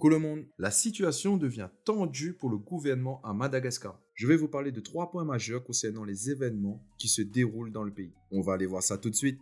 Coucou le monde, la situation devient tendue pour le gouvernement à Madagascar. Je vais vous parler de 3 points majeurs concernant les événements qui se déroulent dans le pays. On va aller voir ça tout de suite.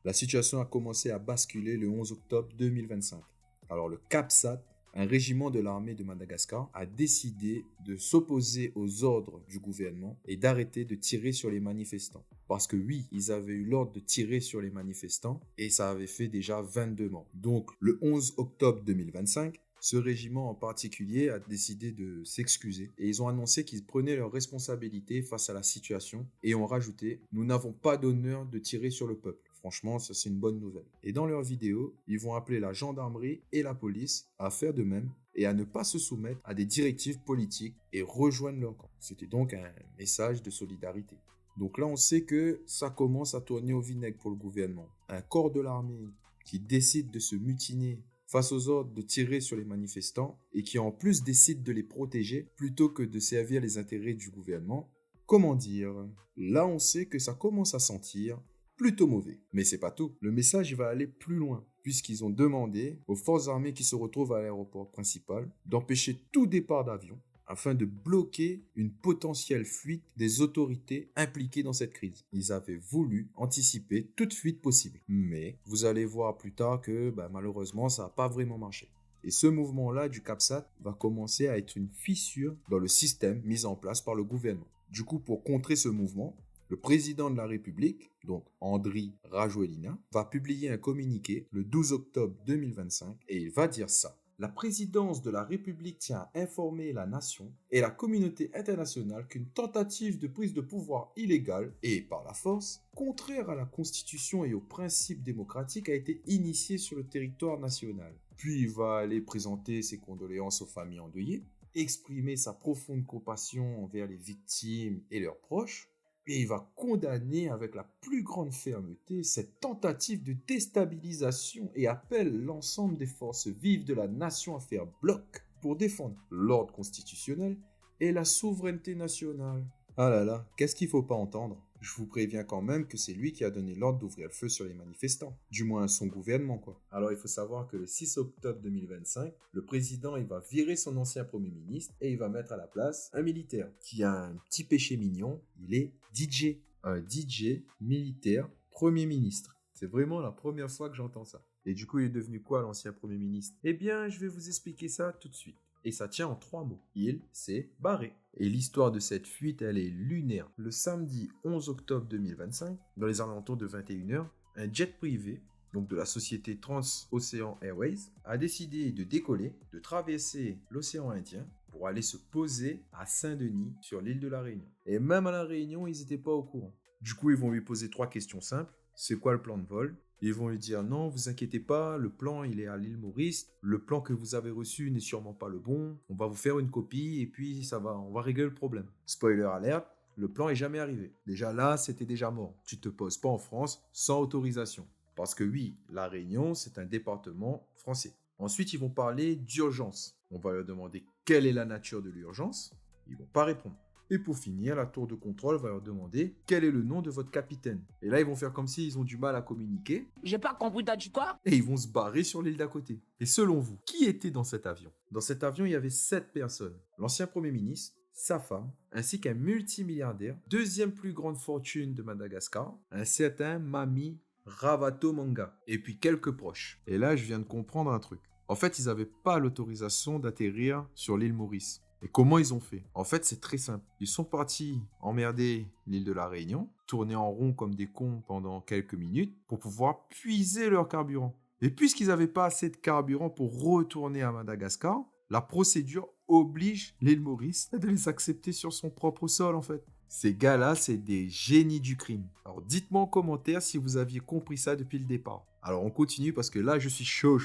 La situation a commencé à basculer le 11 octobre 2025. Alors le CAPSAT, un régiment de l'armée de Madagascar, a décidé de s'opposer aux ordres du gouvernement et d'arrêter de tirer sur les manifestants. Parce que oui, ils avaient eu l'ordre de tirer sur les manifestants et ça avait fait déjà 22 morts. Donc le 11 octobre 2025, ce régiment en particulier a décidé de s'excuser et ils ont annoncé qu'ils prenaient leurs responsabilités face à la situation et ont rajouté « Nous n'avons pas d'honneur de tirer sur le peuple ». Franchement, ça c'est une bonne nouvelle. Et dans leur vidéo, ils vont appeler la gendarmerie et la police à faire de même et à ne pas se soumettre à des directives politiques et rejoindre leur camp. C'était donc un message de solidarité. Donc là, on sait que ça commence à tourner au vinaigre pour le gouvernement. Un corps de l'armée qui décide de se mutiner face aux ordres de tirer sur les manifestants et qui en plus décide de les protéger plutôt que de servir les intérêts du gouvernement. Comment dire? Là, on sait que ça commence à sentir plutôt mauvais. Mais c'est pas tout. Le message va aller plus loin, puisqu'ils ont demandé aux forces armées qui se retrouvent à l'aéroport principal d'empêcher tout départ d'avion afin de bloquer une potentielle fuite des autorités impliquées dans cette crise. Ils avaient voulu anticiper toute fuite possible. Mais vous allez voir plus tard que malheureusement, ça n'a pas vraiment marché. Et ce mouvement-là du CAPSAT va commencer à être une fissure dans le système mis en place par le gouvernement. Du coup, pour contrer ce mouvement, le président de la République, donc Andry Rajoelina, va publier un communiqué le 12 octobre 2025 et il va dire ça. La présidence de la République tient à informer la nation et la communauté internationale qu'une tentative de prise de pouvoir illégale et par la force, contraire à la Constitution et aux principes démocratiques, a été initiée sur le territoire national. Puis il va aller présenter ses condoléances aux familles endeuillées, exprimer sa profonde compassion envers les victimes et leurs proches, et il va condamner avec la plus grande fermeté cette tentative de déstabilisation et appelle l'ensemble des forces vives de la nation à faire bloc pour défendre l'ordre constitutionnel et la souveraineté nationale. Ah là là, qu'est-ce qu'il ne faut pas entendre? Je vous préviens quand même que c'est lui qui a donné l'ordre d'ouvrir le feu sur les manifestants. Du moins son gouvernement, quoi. Alors il faut savoir que le 6 octobre 2025, le président il va virer son ancien premier ministre et il va mettre à la place un militaire qui a un petit péché mignon, il est DJ. Un DJ militaire premier ministre. C'est vraiment la première fois que j'entends ça. Et du coup, il est devenu quoi l'ancien premier ministre? Eh bien, je vais vous expliquer ça tout de suite. Et ça tient en 3 mots. Il s'est barré. Et l'histoire de cette fuite, elle est lunaire. Le samedi 11 octobre 2025, dans les alentours de 21h, un jet privé, donc de la société Trans-Ocean Airways, a décidé de décoller, de traverser l'océan Indien pour aller se poser à Saint-Denis, sur l'île de la Réunion. Et même à la Réunion, ils n'étaient pas au courant. Du coup, ils vont lui poser 3 questions simples. C'est quoi le plan de vol? Ils vont lui dire non, vous inquiétez pas, le plan il est à l'île Maurice, le plan que vous avez reçu n'est sûrement pas le bon, on va vous faire une copie et puis on va régler le problème. Spoiler alert, le plan est jamais arrivé. Déjà là, c'était déjà mort. Tu te poses pas en France sans autorisation. Parce que oui, la Réunion, c'est un département français. Ensuite, ils vont parler d'urgence. On va leur demander quelle est la nature de l'urgence. Ils vont pas répondre. Et pour finir, la tour de contrôle va leur demander quel est le nom de votre capitaine. Et là, ils vont faire comme s'ils ont du mal à communiquer. J'ai pas compris, t'as dit quoi? Et ils vont se barrer sur l'île d'à côté. Et selon vous, qui était dans cet avion? Dans cet avion, il y avait 7 personnes. L'ancien Premier ministre, sa femme, ainsi qu'un multimilliardaire, deuxième plus grande fortune de Madagascar, un certain Mami Ravatomanga, et puis quelques proches. Et là, je viens de comprendre un truc. En fait, ils n'avaient pas l'autorisation d'atterrir sur l'île Maurice. Et comment ils ont fait? En fait, c'est très simple. Ils sont partis emmerder l'île de la Réunion, tourner en rond comme des cons pendant quelques minutes pour pouvoir puiser leur carburant. Et puisqu'ils n'avaient pas assez de carburant pour retourner à Madagascar, la procédure oblige l'île Maurice de les accepter sur son propre sol, en fait. Ces gars-là, c'est des génies du crime. Alors dites-moi en commentaire si vous aviez compris ça depuis le départ. Alors on continue parce que là, je suis chaud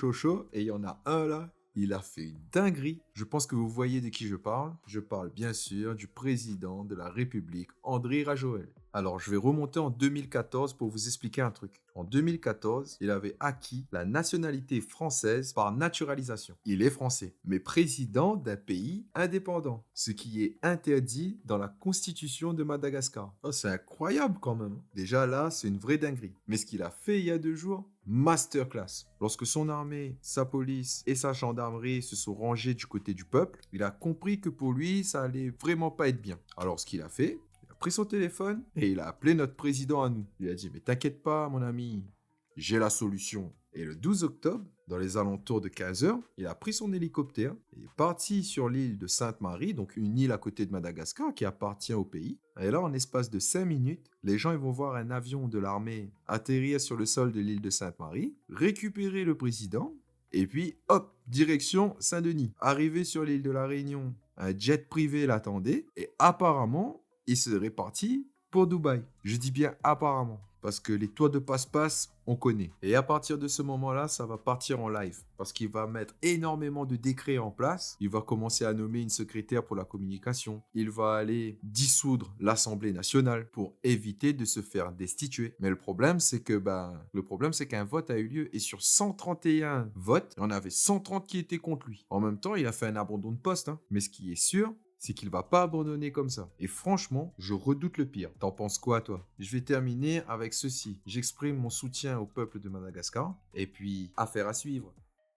et il y en a un là. Il a fait une dinguerie. Je pense que vous voyez de qui je parle. Je parle bien sûr du président de la République, Andry Rajoelina. Alors, je vais remonter en 2014 pour vous expliquer un truc. En 2014, il avait acquis la nationalité française par naturalisation. Il est français, mais président d'un pays indépendant, ce qui est interdit dans la constitution de Madagascar. Oh, c'est incroyable quand même. Déjà là, c'est une vraie dinguerie. Mais ce qu'il a fait il y a 2 jours, masterclass. Lorsque son armée, sa police et sa gendarmerie se sont rangés du côté du peuple, il a compris que pour lui, ça allait vraiment pas être bien. Alors ce qu'il a fait, il a pris son téléphone et il a appelé notre président à nous. Il a dit, mais t'inquiète pas mon ami, j'ai la solution. Et le 12 octobre, dans les alentours de 15 heures, il a pris son hélicoptère et est parti sur l'île de Sainte-Marie, donc une île à côté de Madagascar qui appartient au pays. Et là, en espace de 5 minutes, les gens ils vont voir un avion de l'armée atterrir sur le sol de l'île de Sainte-Marie, récupérer le président, et puis hop, direction Saint-Denis. Arrivé sur l'île de la Réunion, un jet privé l'attendait, et apparemment, il serait parti pour Dubaï. Je dis bien apparemment. Parce que les toits de passe-passe, on connaît. Et à partir de ce moment-là, ça va partir en live. Parce qu'il va mettre énormément de décrets en place. Il va commencer à nommer une secrétaire pour la communication. Il va aller dissoudre l'Assemblée nationale pour éviter de se faire destituer. Mais le problème, c'est qu'un vote a eu lieu. Et sur 131 votes, il y en avait 130 qui étaient contre lui. En même temps, il a fait un abandon de poste. Mais ce qui est sûr, c'est qu'il va pas abandonner comme ça. Et franchement, je redoute le pire. T'en penses quoi, toi? Je vais terminer avec ceci. J'exprime mon soutien au peuple de Madagascar. Et puis, affaire à suivre.